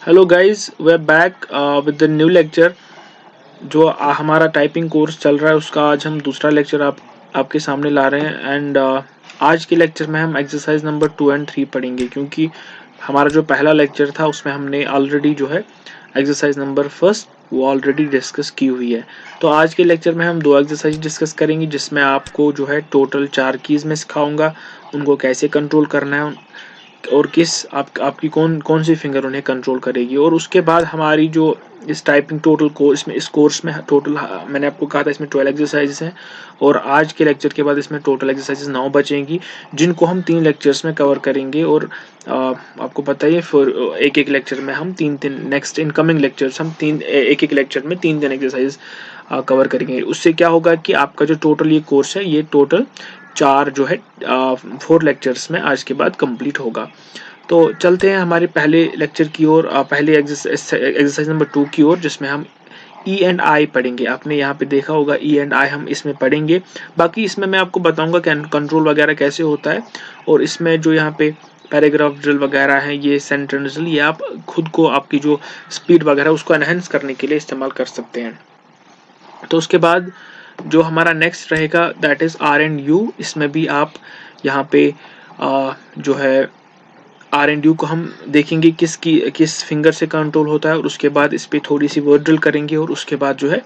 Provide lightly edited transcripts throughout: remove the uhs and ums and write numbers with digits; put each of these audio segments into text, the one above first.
Hello guys, we are back with the new lecture. जो हमारा typing course चल रहा है उसका आज हम दूसरा लेक्चर आपके सामने ला रहे हैं। एंड आज के लेक्चर में हम एक्सरसाइज नंबर 2 एंड 3 पढ़ेंगे, क्योंकि हमारा जो पहला लेक्चर था उसमें हमने ऑलरेडी जो है एक्सरसाइज नंबर फर्स्ट वो ऑलरेडी डिस्कस की हुई है। तो आज के लेक्चर में हम दो एक्सरसाइज डिस्कस करेंगे, जिसमें आपको जो है टोटल 4 कीज़ में सिखाऊंगा उनको कैसे कंट्रोल करना है और किस आपकी कौन कौन सी फिंगर उन्हें कंट्रोल करेगी। और उसके बाद हमारी जो इस टाइपिंग टोटल कोर्स में इस कोर्स में टोटल मैंने आपको कहा था इसमें 12 एक्सरसाइजेस हैं, और आज के लेक्चर के बाद इसमें टोटल एक्सरसाइजेस 9 बचेंगी, जिनको हम 3 लेक्चर्स में कवर करेंगे। और आपको पता ही है फिर एक एक लेक्चर में हम तीन तीन नेक्स्ट इनकमिंग लेक्चर्स हम तीन एक एक लेक्चर में तीन तीन एक्सरसाइज कवर करेंगे। उससे क्या होगा कि आपका जो टोटल ये कोर्स है ये टोटल 4 जो है 4 लेक्चर्स में आज के बाद कंप्लीट होगा। तो चलते हैं हमारे पहले लेक्चर की ओर, पहले एक्सरसाइज नंबर 2 की ओर, जिसमें हम ई एंड आई पढ़ेंगे। आपने यहाँ पे देखा होगा ई एंड आई हम इसमें पढ़ेंगे। बाकी इसमें मैं आपको बताऊंगा कंट्रोल वगैरह कैसे होता है, और इसमें जो यहाँ पे पैराग्राफ ड्रिल वगैरह है, ये सेंटेंस ड्रिल, ये आप खुद को आपकी जो स्पीड वगैरह उसको एनहेंस करने के लिए इस्तेमाल कर सकते हैं। तो उसके बाद जो हमारा नेक्स्ट रहेगा that is R and U. इसमें भी आप यहाँ पे जो है आर एंड यू को हम देखेंगे किस फिंगर से कंट्रोल होता है, और उसके बाद इस पर थोड़ी सी वर्ड ड्रिल करेंगे। और उसके बाद जो है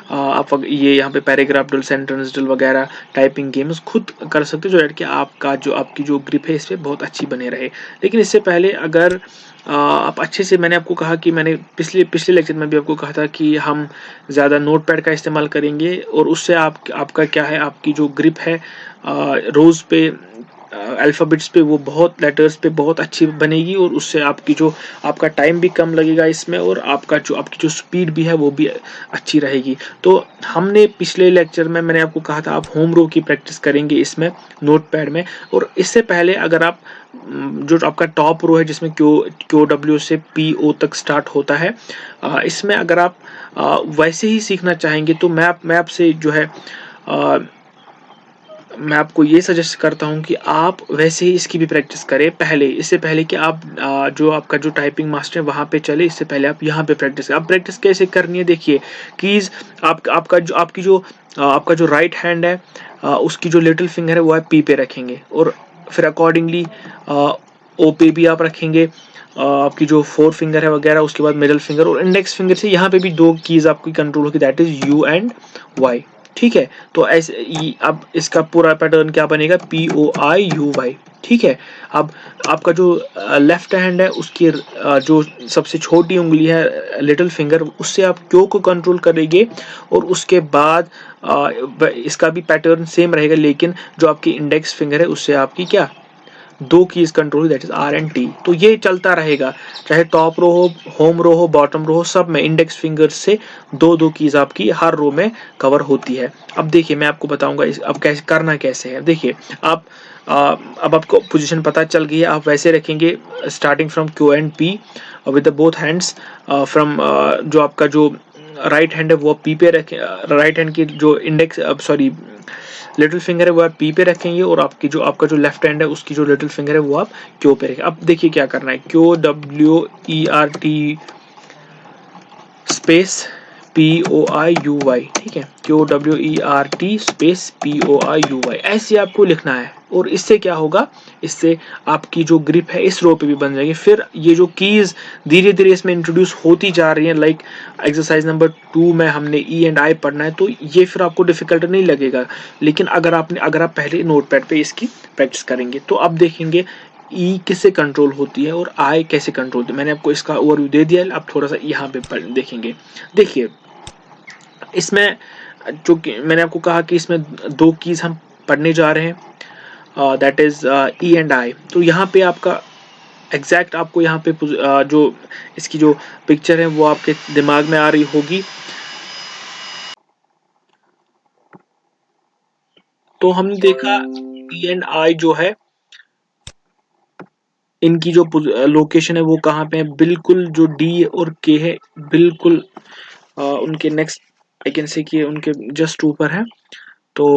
आप ये यहाँ पे पैराग्राफ ड्रिल, सेंटेंस ड्रिल वगैरह टाइपिंग गेम्स खुद कर सकते हो, जो कि आपकी जो ग्रिप है इस पर बहुत अच्छी बने रहे। लेकिन इससे पहले अगर आप अच्छे से, मैंने आपको कहा कि मैंने पिछले लेक्चर में भी आपको कहा था कि हम ज़्यादा नोट पैड का इस्तेमाल करेंगे, और उससे आपका क्या है, आपकी जो ग्रिप है रोज़ पे अल्फ़ाबेट्स पे, वो बहुत लेटर्स पे बहुत अच्छी बनेगी, और उससे आपका टाइम भी कम लगेगा इसमें, और आपकी जो स्पीड भी है वो भी अच्छी रहेगी। तो हमने पिछले लेक्चर में मैंने आपको कहा था आप होम रो की प्रैक्टिस करेंगे इसमें नोट पैड में। और इससे पहले अगर आप जो आपका टॉप रो है जिसमें क्यू डब्ल्यू से पी ओ तक स्टार्ट होता है, इसमें अगर आप वैसे ही सीखना चाहेंगे तो मैं आपसे जो है मैं आपको ये सजेस्ट करता हूँ कि आप वैसे ही इसकी भी प्रैक्टिस करें पहले, इससे पहले कि आप जो आपका जो टाइपिंग मास्टर है वहाँ पे चले, इससे पहले आप यहाँ पे प्रैक्टिस करें। आप प्रैक्टिस कैसे करनी है, देखिए कीज़ आपका जो राइट हैंड है उसकी जो लिटिल फिंगर है वो आप पी पे रखेंगे, और फिर अकॉर्डिंगली ओ पे भी आप रखेंगे आपकी जो 4 फिंगर है वगैरह, उसके बाद मिडिल फिंगर और इंडेक्स फिंगर से यहाँ पे भी 2 कीज़ आपकी कंट्रोल होगी, that is U and Y. ठीक है, तो ऐसे अब इसका पूरा पैटर्न क्या बनेगा, P O I U Y. ठीक है, अब आपका जो लेफ्ट हैंड है उसकी जो सबसे छोटी उंगली है लिटिल फिंगर, उससे आप क्यों को कंट्रोल करेंगे, और उसके बाद इसका भी पैटर्न सेम रहेगा, लेकिन जो आपकी इंडेक्स फिंगर है उससे आपकी क्या 2 keys control, that is R and T. तो ये चलता रहेगा, चाहे टॉप रो हो, होम रो हो, बॉटम रो हो, सब में इंडेक्स फिंगर से 2 कीज आपकी हर रो में कवर होती है। अब देखिए मैं आपको बताऊंगा अब कैसे करना कैसे है। देखिए आप अब आपको पोजीशन पता चल गई है, आप वैसे रखेंगे starting from Q and P with the both hands. From जो आपका जो राइट हैंड है वो पी पे रखें, राइट हैंड की जो इंडेक्स सॉरी लिटिल फिंगर है वो आप पी पे रखेंगे, और आपका जो लेफ्ट हैंड है उसकी जो लिटिल फिंगर है वो आप क्यू पे रखेंगे। अब देखिए क्या करना है, Q W E R T space P O I U Y. ठीक है, Q W E R T space P O I U Y, ऐसे आपको लिखना है। और इससे क्या होगा, इससे आपकी जो ग्रिप है इस रो पे भी बन जाएगी। फिर ये जो कीज धीरे धीरे इसमें इंट्रोड्यूस होती जा रही है, लाइक एक्सरसाइज नंबर 2 में हमने ई एंड आई पढ़ना है, तो ये फिर आपको डिफिकल्ट नहीं लगेगा। लेकिन अगर आप पहले नोट पैड पे इसकी प्रैक्टिस करेंगे तो अब देखेंगे ई किससे कंट्रोल होती है और आई कैसे कंट्रोल होती है। मैंने आपको इसका ओवरव्यू दे दिया है, आप थोड़ा सा यहाँ पे देखेंगे। देखिए इसमें जो कि मैंने आपको कहा कि इसमें 2 कीज हम पढ़ने जा रहे हैं, दैट इज ई एंड आई। तो यहाँ पे आपका एग्जैक्ट आपको यहाँ पे जो इसकी जो पिक्चर है वो आपके दिमाग में आ रही होगी। तो हमने देखा ई एंड आई जो है इनकी जो लोकेशन है वो कहाँ पे है, बिल्कुल जो डी और के है बिल्कुल उनके नेक्स्ट आई कैन से कि उनके जस्ट ऊपर है। तो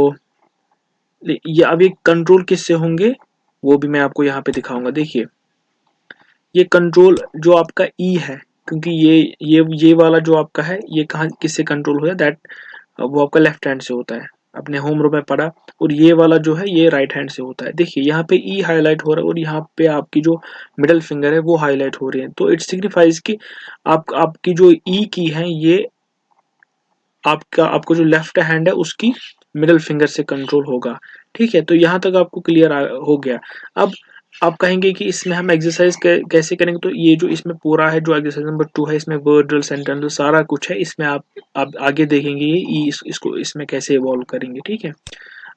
ये अब ये कंट्रोल किससे होंगे वो भी मैं आपको यहाँ पे दिखाऊंगा। देखिए ये कंट्रोल जो आपका ई है, क्योंकि ये वाला जो आपका है ये कहाँ किससे कंट्रोल होता है, दैट वो आपका लेफ्ट हैंड से होता है, अपने होम रो में पढ़ा। और ये वाला जो है ये राइट हैंड से होता है। देखिए यहाँ पे ई हाईलाइट हो रहा है और यहाँ पे आपकी जो मिडल फिंगर है वो हाईलाइट हो रही है, तो इट सिग्निफाइज कि आपकी जो ई की है ये आपको जो लेफ्ट हैंड है उसकी मिडल फिंगर से कंट्रोल होगा। ठीक है, तो यहाँ तक आपको क्लियर हो गया। अब आप कहेंगे कि इसमें हम एक्सरसाइज कैसे करेंगे, तो ये जो इसमें पूरा है जो एक्सरसाइज नंबर 2 है, इसमें वर्ड ड्रिल, सेंटेंस ड्रिल सारा कुछ है। इसमें आप आगे देखेंगे ये इसको इसमें कैसे इवॉल्व करेंगे। ठीक है,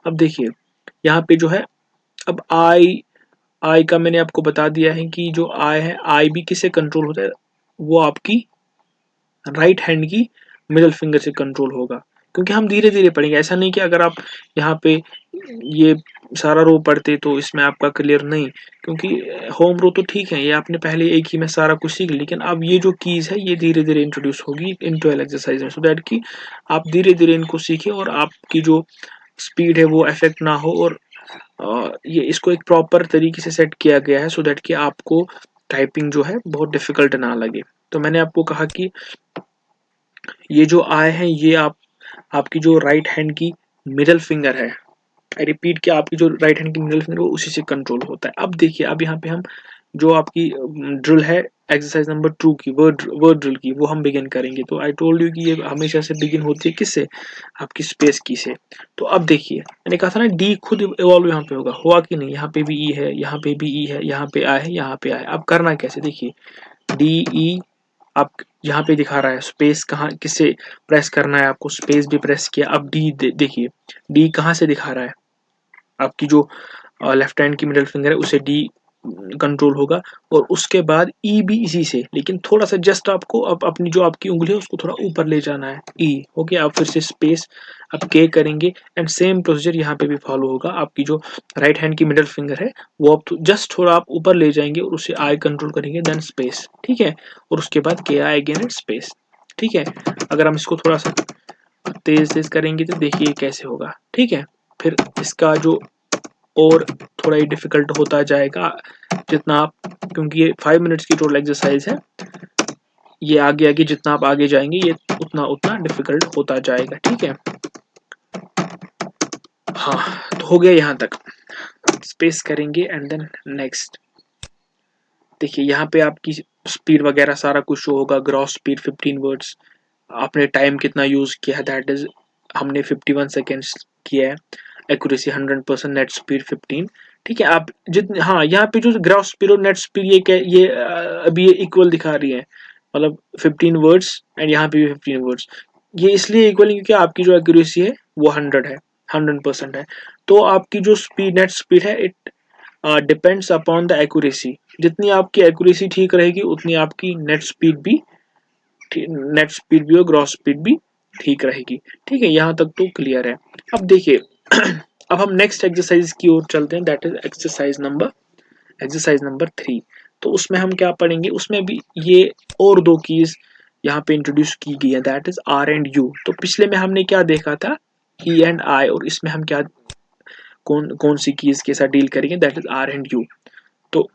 अब देखिए यहाँ पे जो है, अब आई का मैंने आपको बता दिया है कि जो आई है, आई भी किससे कंट्रोल होता है, वो आपकी राइट हैंड की मिडल फिंगर से कंट्रोल होगा। क्योंकि हम धीरे धीरे पढ़ेंगे, ऐसा नहीं कि अगर आप यहाँ पे ये सारा रो पढ़ते तो इसमें आपका क्लियर नहीं, क्योंकि होम रो तो ठीक है, ये आपने पहले एक ही में सारा कुछ सीख लिया, लेकिन अब ये जो कीज है ये धीरे धीरे इंट्रोड्यूस होगी इनटू एक्सरसाइज में, सो दैट कि आप धीरे धीरे इनको सीखें और आपकी जो स्पीड है वो अफेक्ट ना हो। और ये इसको एक प्रॉपर तरीके से सेट किया गया है, सो दैट कि आपको टाइपिंग जो है बहुत डिफिकल्ट ना लगे। तो मैंने आपको कहा कि ये जो आई है ये आपकी जो राइट हैंड की मिडल फिंगर है, आई रिपीट कि आपकी जो राइट हैंड की मिडल फिंगर वो उसी से कंट्रोल होता है। अब देखिए, अब यहाँ पे हम जो आपकी ड्रिल है एक्सरसाइज नंबर 2 की वर्ड ड्रिल की, वो हम बिगिन करेंगे। तो आई टोल्ड यू कि ये हमेशा से बिगिन होती है किससे, आपकी स्पेस की से। तो अब देखिए मैंने कहा था ना डी खुद इवॉल्व यहाँ पे होगा, हुआ कि नहीं, यहाँ पे भी ई है, यहाँ पे भी ई है, यहाँ पे आ है, यहाँ पे आ है। अब करना कैसे, देखिए डी ई, आप यहाँ पे दिखा रहा है स्पेस कहाँ किससे प्रेस करना है, आपको स्पेस भी प्रेस किया। अब डी देखिए डी कहाँ से दिखा रहा है, आपकी जो लेफ्ट हैंड की मिडिल फिंगर है उसे डी कंट्रोल होगा। और उसके बाद ई भी इसी से, लेकिन थोड़ा सा जस्ट आपको अपनी जो आपकी उंगली है उसको थोड़ा ऊपर ले जाना है। ई ओके, आप फिर से स्पेस अब के करेंगे एंड सेम प्रोसीजर यहाँ पे भी फॉलो होगा। आपकी जो राइट हैंड की मिडिल फिंगर है वो आप जस्ट थोड़ा आप ऊपर ले जाएंगे और उसे आई कंट्रोल करेंगे, देन स्पेस। ठीक है, और उसके बाद के आई अगेन एंड स्पेस। ठीक है, अगर हम इसको थोड़ा सा तेज तेज करेंगे तो देखिए कैसे होगा। ठीक है, फिर इसका जो और थोड़ा ही डिफिकल्ट होता जाएगा जितना आप, क्योंकि ये 5 मिनट्स की टोटल एक्सरसाइज है, ये आगे आगे जितना आप आगे जाएंगे ये उतना उतना डिफिकल्ट होता जाएगा। ठीक है, हाँ तो हो गया यहाँ तक, स्पेस करेंगे एंड देन नेक्स्ट। देखिए यहाँ पे आपकी स्पीड वगैरह सारा कुछ शो होगा, ग्रॉस स्पीड 15 वर्ड्स, आपने टाइम कितना यूज किया है, दैट इज हमने 51 सेकेंड्स किया है, एक्यूरेसी 100%, नेट स्पीड 15। ठीक है, आप जितने, हाँ यहाँ पे जो ग्रॉस स्पीड और नेट स्पीड ये अभी ये इक्वल दिखा रही है, मतलब 15 वर्ड्स एंड यहाँ पे भी 15 वर्ड्स। ये इसलिए इक्वल है क्योंकि आपकी जो एक्यूरेसी है वो 100 है, 100% है। तो आपकी जो स्पीड नेट स्पीड है it depends upon the accuracy, जितनी आपकी एक्यूरेसी ठीक रहेगी उतनी आपकी नेट स्पीड भी और ग्रॉस स्पीड भी ठीक रहेगी। ठीक है, यहाँ तक तो क्लियर है। अब देखिए अब हम नेक्स्ट एक्सरसाइज की ओर चलते हैं, दैट इज एक्सरसाइज नंबर 3। तो उसमें हम क्या पढ़ेंगे, उसमें भी ये और दो कीज यहाँ पे इंट्रोड्यूस की गई है, that is R and U. तो पिछले में हमने क्या देखा था, ई एंड आई, और इसमें हम क्या कौन कौन सी कीज के साथ डील करेंगे, that is R and U. तो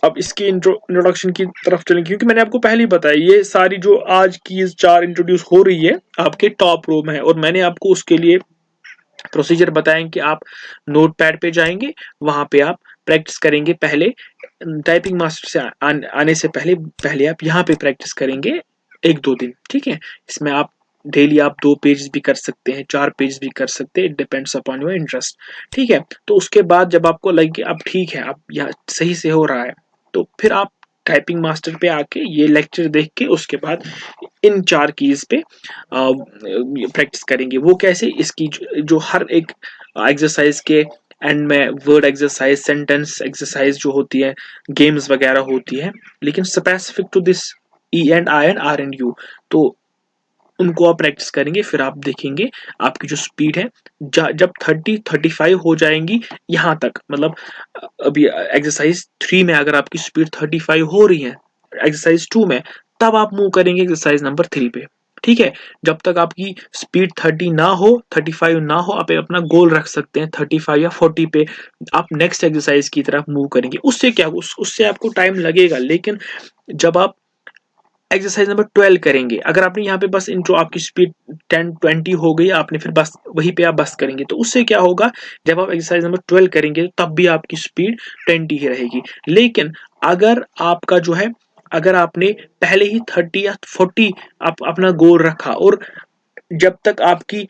अब इसकी इंट्रोडक्शन की तरफ चलेंगे, क्योंकि मैंने आपको पहले ही बताया ये सारी जो आज की 4 इंट्रोड्यूस हो रही है आपके टॉप रो में है, और मैंने आपको उसके लिए प्रोसीजर बताएं कि आप नोट पैड पे जाएंगे, वहां पे आप प्रैक्टिस करेंगे। पहले टाइपिंग मास्टर से आने से पहले पहले आप यहाँ पे प्रैक्टिस करेंगे 1-2 दिन। ठीक है, इसमें आप डेली आप 2 पेज भी कर सकते हैं, 4 पेज भी कर सकते हैं, it depends upon your interest. ठीक है, तो उसके बाद जब आपको लगे अब ठीक है अब यहाँ सही से हो रहा है, तो फिर आप टाइपिंग मास्टर पे आके ये लेक्चर देख के उसके बाद इन 4 कीज पे प्रैक्टिस करेंगे। वो कैसे, इसकी जो हर एक एक्सरसाइज के एंड में वर्ड एक्सरसाइज, सेंटेंस एक्सरसाइज जो होती है, गेम्स वगैरह होती है, लेकिन specific to this E and I and R and U, तो उनको आप प्रैक्टिस करेंगे। फिर आप देखेंगे आपकी जो स्पीड है जब 30-35 हो जाएंगी यहाँ तक, मतलब अभी एक्सरसाइज 3 में अगर आपकी स्पीड 35 हो रही है एक्सरसाइज 2 में, तब आप मूव करेंगे एक्सरसाइज नंबर 3 पे। ठीक है। जब तक आपकी स्पीड 30 ना हो, 35 ना हो, आप अपना गोल रख सकते हैं 35 या 40 पे आप नेक्स्ट एक्सरसाइज की तरफ मूव करेंगे। उससे क्या, उससे आपको टाइम लगेगा, लेकिन जब आप एक्सरसाइज नंबर 12 करेंगे, अगर आपने यहाँ पे बस इंट्रो आपकी स्पीड 10-20 हो गई, आपने फिर बस वहीं पे आप बस करेंगे, तो उससे क्या होगा, जब आप एक्सरसाइज नंबर 12 करेंगे तब भी आपकी स्पीड 20 ही रहेगी। लेकिन अगर आपका जो है, अगर आपने पहले ही 30 या 40 आप अपना गोल रखा, और जब तक आपकी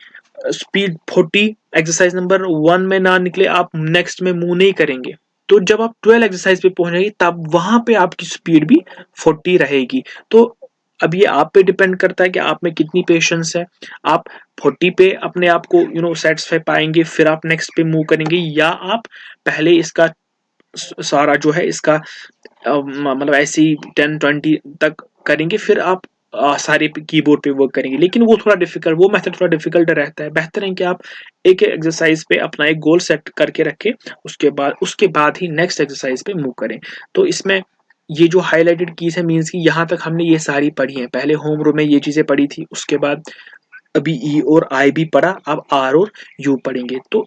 स्पीड 40 एक्सरसाइज नंबर 1 में ना निकले, आप नेक्स्ट में मूव नहीं करेंगे, तो जब आप 12 एक्सरसाइज पे पहुंचेंगे तब वहां पे आपकी स्पीड भी 40 रहेगी। तो अब ये आप पे डिपेंड करता है कि आप में कितनी पेशेंस है। आप 40 पे अपने आप को सेटिस्फाई पाएंगे, फिर आप नेक्स्ट पे मूव करेंगे, या आप पहले इसका सारा जो है इसका मतलब ऐसे ही 10-20 तक करेंगे, फिर आप सारे कीबोर्ड पे वर्क करेंगे। लेकिन वो थोड़ा डिफिकल्ट, वो मेथड थोड़ा डिफिकल्ट रहता है। बेहतर है कि आप एक एक्सरसाइज पे अपना एक गोल सेट करके रखें, उसके बाद ही नेक्स्ट एक्सरसाइज पे मूव करें। तो इसमें ये जो हाईलाइटेड कीज है, मीन्स कि यहाँ तक हमने ये सारी पढ़ी है। पहले होम रो में ये चीजें पढ़ी थी, उसके बाद अभी ई और आई भी पढ़ा, अब आर और यू पढ़ेंगे। तो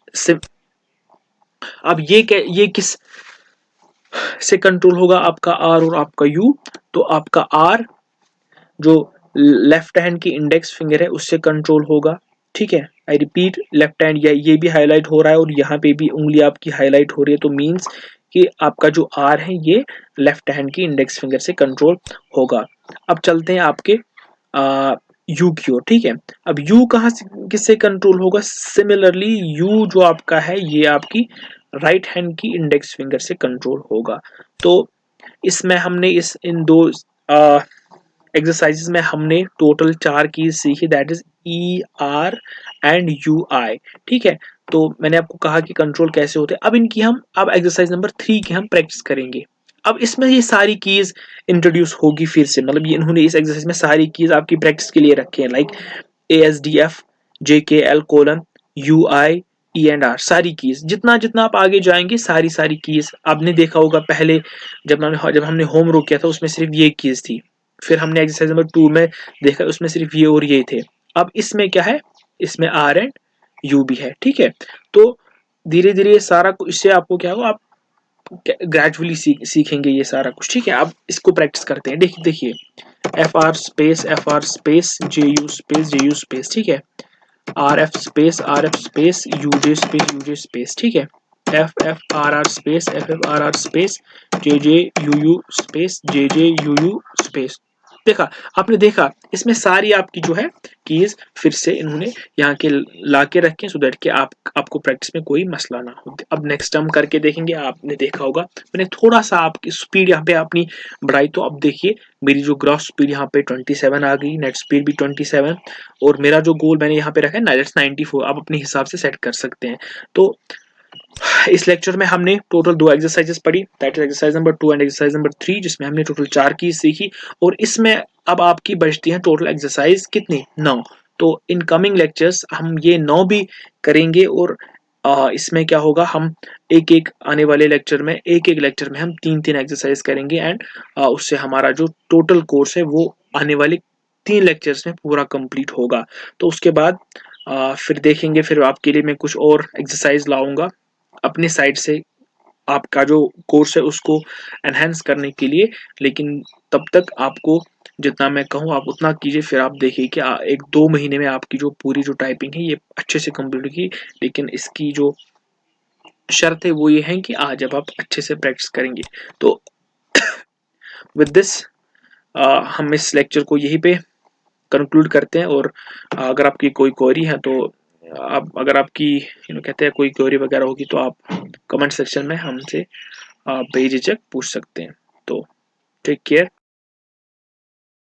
अब ये किस से कंट्रोल होगा, आपका आर और आपका यू। तो आपका आर जो लेफ्ट हैंड की इंडेक्स फिंगर है उससे कंट्रोल होगा, ठीक है। आई रिपीट, लेफ्ट हैंड, ये भी हाईलाइट हो रहा है और यहाँ पे भी उंगली आपकी हाईलाइट हो रही है, तो मीन्स कि आपका जो आर है ये लेफ्ट हैंड की इंडेक्स फिंगर से कंट्रोल होगा। अब चलते हैं आपके यू की ओर, ठीक है। अब यू कहाँ से किससे कंट्रोल होगा, सिमिलरली यू जो आपका है ये आपकी राइट हैंड की इंडेक्स फिंगर से कंट्रोल होगा। तो इसमें हमने इन दो एक्सरसाइजेस में हमने टोटल 4 कीज सीखी, that is E, R and U, I, ठीक है। तो मैंने आपको कहा कि कंट्रोल कैसे होते हैं। अब इनकी हम अब एक्सरसाइज नंबर 3 की हम प्रैक्टिस करेंगे। अब इसमें ये सारी कीज इंट्रोड्यूस होगी फिर से, मतलब ये इन्होंने इस एक्सरसाइज में सारी कीज आपकी प्रैक्टिस के लिए रखी है, like A S D F, J K L colon, U I, E and R, सारी कीज। जितना जितना आप आगे जाएंगे सारी सारी कीज आपने देखा होगा। पहले जब हमने होम रो किया था उसमें सिर्फ ये कीज थी, फिर हमने एक्सरसाइज नंबर 2 में देखा उसमें सिर्फ ये और ये थे। अब इसमें क्या है, इसमें आर एंड यू भी है, ठीक है। तो धीरे धीरे सारा कुछ, इससे आपको क्या होगा, आप ग्रेजुअली सीखेंगे ये सारा कुछ, ठीक है। अब इसको प्रैक्टिस करते हैं। देखिए देखिए, F R space J U space, ठीक है। R F space U J space, ठीक है। F F R R space J U space J U space. देखा, आपने देखा, इसमें सारी आपकी जो है कीज फिर से इन्होंने यहाँ के ला के रखे, सो दैट कि आपको प्रैक्टिस में कोई मसला ना हो। अब नेक्स्ट हम करके देखेंगे। आपने देखा होगा मैंने थोड़ा सा आपकी स्पीड यहाँ पे अपनी बढ़ाई, तो अब देखिए मेरी जो ग्रॉस स्पीड यहाँ पे 27 आ गई, नेट स्पीड भी 27, और मेरा जो गोल मैंने यहाँ पे रखा है 94, आप अपने हिसाब से सेट कर सकते हैं। तो इस लेक्चर में हमने टोटल 2 एक्सरसाइजेस पढ़ी, that is exercise number 2 and exercise number 3, जिसमें हमने टोटल 4 की सीखी, और इसमें अब आपकी बचती हैं टोटल एक्सरसाइज कितनी, 9। तो इन कमिंग लेक्चर्स हम ये 9 भी करेंगे, और इसमें क्या होगा, हम एक एक आने वाले लेक्चर में हम 3-3 एक्सरसाइज करेंगे, एंड उससे हमारा जो टोटल कोर्स है वो आने वाले 3 लेक्चर्स में पूरा कंप्लीट होगा। तो उसके बाद फिर देखेंगे, फिर आपके लिए मैं कुछ और एक्सरसाइज लाऊंगा अपनी साइड से, आपका जो कोर्स है उसको एनहेंस करने के लिए। लेकिन तब तक आपको जितना मैं कहूँ आप उतना कीजिए, फिर आप देखिए कि 1-2 महीने में आपकी जो पूरी जो टाइपिंग है ये अच्छे से कंप्लीट होगी। लेकिन इसकी जो शर्त है वो ये है कि आज जब आप अच्छे से प्रैक्टिस करेंगे। तो विद दिस हम इस लेक्चर को यहीं पे कंक्लूड करते हैं, और अगर आपकी कोई क्वेरी है तो आप, अगर आपकी कहते हैं कोई क्वेरी वगैरह होगी तो आप कमेंट सेक्शन में हमसे बेझिझक पूछ सकते हैं। तो टेक केयर।